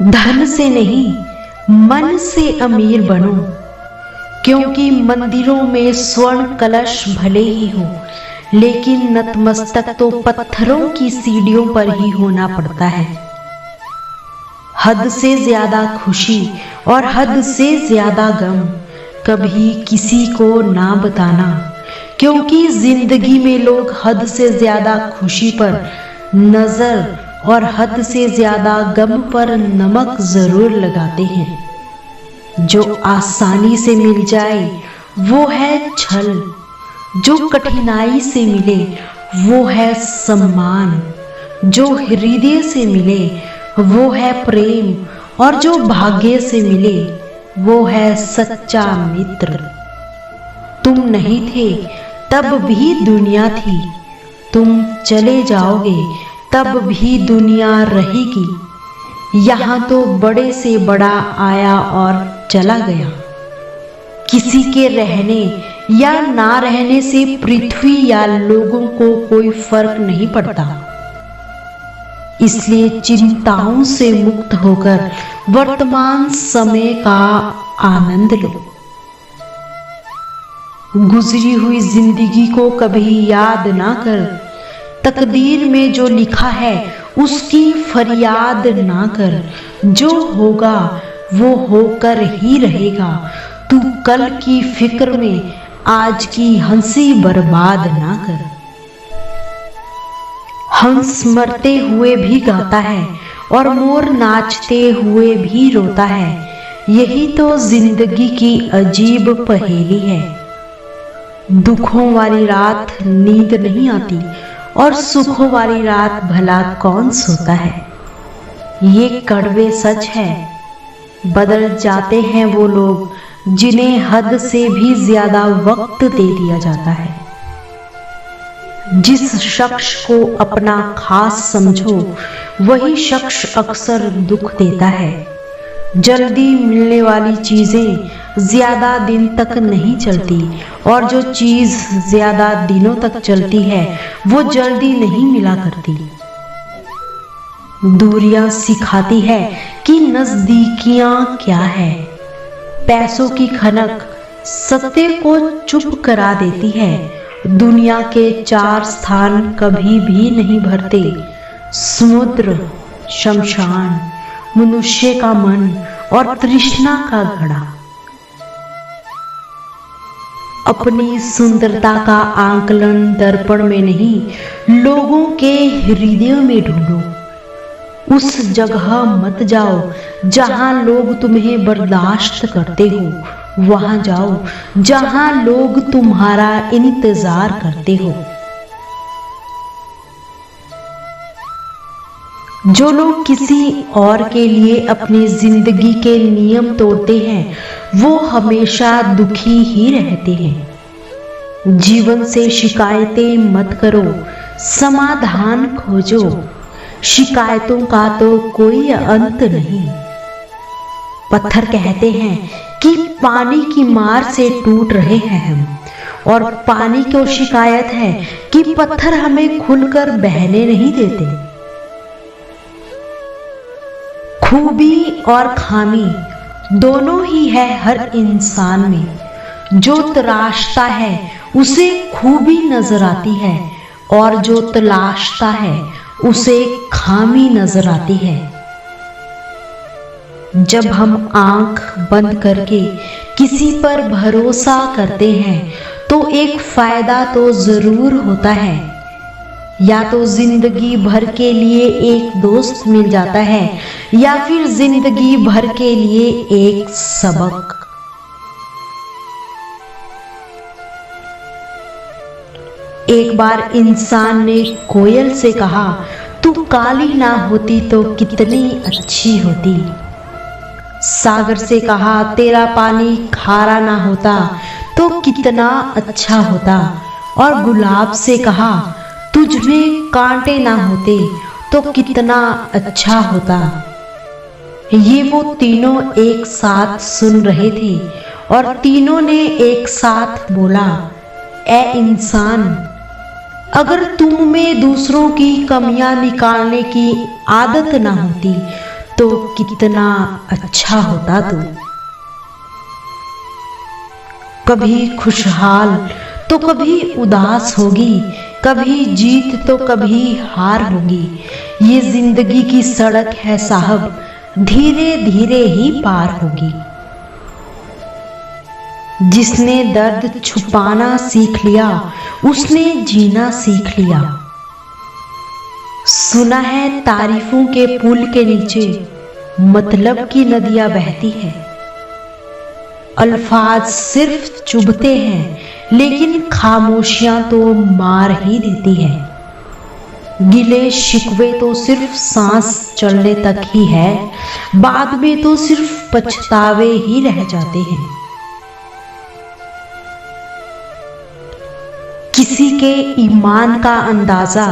धन से नहीं, मन से अमीर बनो, क्योंकि मंदिरों में स्वर्ण कलश भले ही हो, लेकिन नतमस्तक तो पत्थरों की सीढ़ियों पर ही होना पड़ता है। हद से ज्यादा खुशी और हद से ज्यादा गम कभी किसी को ना बताना, क्योंकि जिंदगी में लोग हद से ज्यादा खुशी पर नजर और हद से ज्यादा गम पर नमक जरूर लगाते हैं। जो आसानी से मिल जाए वो है छल, जो कठिनाई से मिले वो है सम्मान, जो हृदय से मिले वो है प्रेम, और जो भाग्य से मिले वो है सच्चा मित्र। तुम नहीं थे तब भी दुनिया थी, तुम चले जाओगे तब भी दुनिया रहेगी। यहाँ तो बड़े से बड़ा आया और चला गया। किसी के रहने या ना रहने से पृथ्वी या लोगों को कोई फर्क नहीं पड़ता। इसलिए चिंताओं से मुक्त होकर वर्तमान समय का आनंद लो। गुजरी हुई जिंदगी को कभी याद ना कर, तकदीर में जो लिखा है उसकी फरियाद ना कर। जो होगा वो होकर ही रहेगा। तू कल की फिक्र में आज की हंसी बर्बाद ना कर। हंस मरते हुए भी गाता है और मोर नाचते हुए भी रोता है। यही तो जिंदगी की अजीब पहेली है। दुखों वाली रात नींद नहीं आती और सुखों वाली रात भला कौन सोता है। ये कड़वे सच है। बदल जाते हैं वो लोग जिन्हें हद से भी ज्यादा वक्त दे दिया जाता है। जिस शख्स को अपना खास समझो वही शख्स अक्सर दुख देता है। जल्दी मिलने वाली चीजें ज्यादा दिन तक नहीं चलती और जो चीज ज्यादा दिनों तक चलती है वो जल्दी नहीं मिला करती। दूरियां सिखाती है कि नजदीकियां क्या है। पैसों की खनक सत्य को चुप करा देती है। दुनिया के 4 स्थान कभी भी नहीं भरते, समुद्र, शमशान, मनुष्य का मन और तृष्णा का घड़ा। अपनी सुंदरता का आंकलन दर्पण में नहीं, लोगों के हृदयों में ढूंढो। उस जगह मत जाओ जहां लोग तुम्हें बर्दाश्त करते हो, वहां जाओ जहां लोग तुम्हारा इंतजार करते हो। जो लोग किसी और के लिए अपनी जिंदगी के नियम तोड़ते हैं वो हमेशा दुखी ही रहते हैं। जीवन से शिकायतें मत करो, समाधान खोजो। शिकायतों का तो कोई अंत नहीं। पत्थर कहते हैं कि पानी की मार से टूट रहे हैं हम, और पानी को शिकायत है कि पत्थर हमें खुलकर बहने नहीं देते। खूबी और खामी दोनों ही है हर इंसान में। जो तराशता है उसे खूबी नजर आती है और जो तलाशता है उसे खामी नजर आती है। जब हम आंख बंद करके किसी पर भरोसा करते हैं तो एक फायदा तो जरूर होता है। या तो जिंदगी भर के लिए एक दोस्त मिल जाता है या फिर जिंदगी भर के लिए एक सबक। एक बार इंसान ने कोयल से कहा, तू काली ना होती तो कितनी अच्छी होती। सागर से कहा, तेरा पानी खारा ना होता तो कितना अच्छा होता। और गुलाब से कहा, तुझ में कांटे ना होते तो कितना अच्छा होता। ये वो तीनों एक साथ सुन रहे थे और तीनों ने एक साथ बोला, ए इंसान, अगर तुम में दूसरों की कमियां निकालने की आदत ना होती तो कितना अच्छा होता तू। कभी खुशहाल तो कभी उदास होगी, कभी जीत तो कभी हार होगी। ये जिंदगी की सड़क है साहब, धीरे धीरे ही पार होगी। जिसने दर्द छुपाना सीख लिया, उसने जीना सीख लिया। सुना है तारीफों के पुल के नीचे मतलब की नदियां बहती है। अल्फाज सिर्फ चुभते हैं लेकिन खामोशियां तो मार ही देती है। गिले शिकवे तो सिर्फ सांस चलने तक ही है, बाद में तो सिर्फ पछतावे ही रह जाते हैं। किसी के ईमान का अंदाजा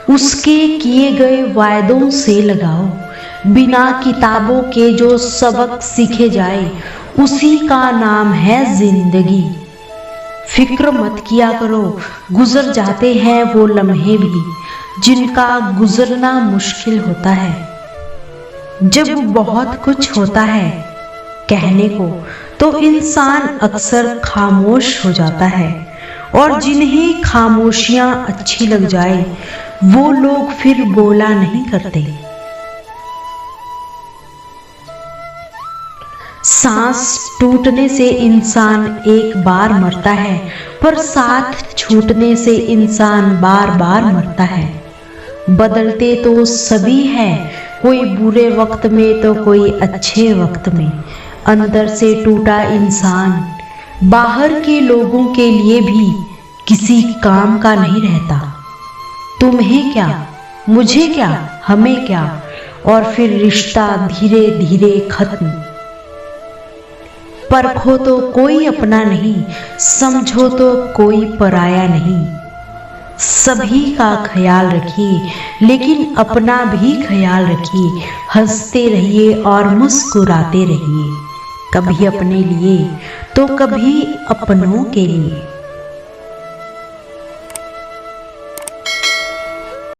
उसके किए गए वायदों से लगाओ। बिना किताबों के जो सबक सीखे जाए उसी का नाम है जिंदगी। फिक्र मत किया करो, गुजर जाते हैं वो लम्हे भी जिनका गुजरना मुश्किल होता है। जब बहुत कुछ होता है कहने को तो इंसान अक्सर खामोश हो जाता है, और जिन्हें खामोशियां अच्छी लग जाए वो लोग फिर बोला नहीं करते। सांस टूटने से इंसान एक बार मरता है, पर साथ छूटने से इंसान बार बार मरता है। बदलते तो सभी हैं, कोई बुरे वक्त में तो कोई अच्छे वक्त में। अंदर से टूटा इंसान बाहर के लोगों के लिए भी किसी काम का नहीं रहता। तुम्हें क्या, मुझे क्या, हमें क्या, और फिर रिश्ता धीरे धीरे खत्म। परखो तो कोई अपना नहीं, समझो तो कोई पराया नहीं। सभी का ख्याल रखिए लेकिन अपना भी ख्याल रखिए। हंसते रहिए और मुस्कुराते रहिए, कभी अपने लिए तो कभी अपनों के लिए।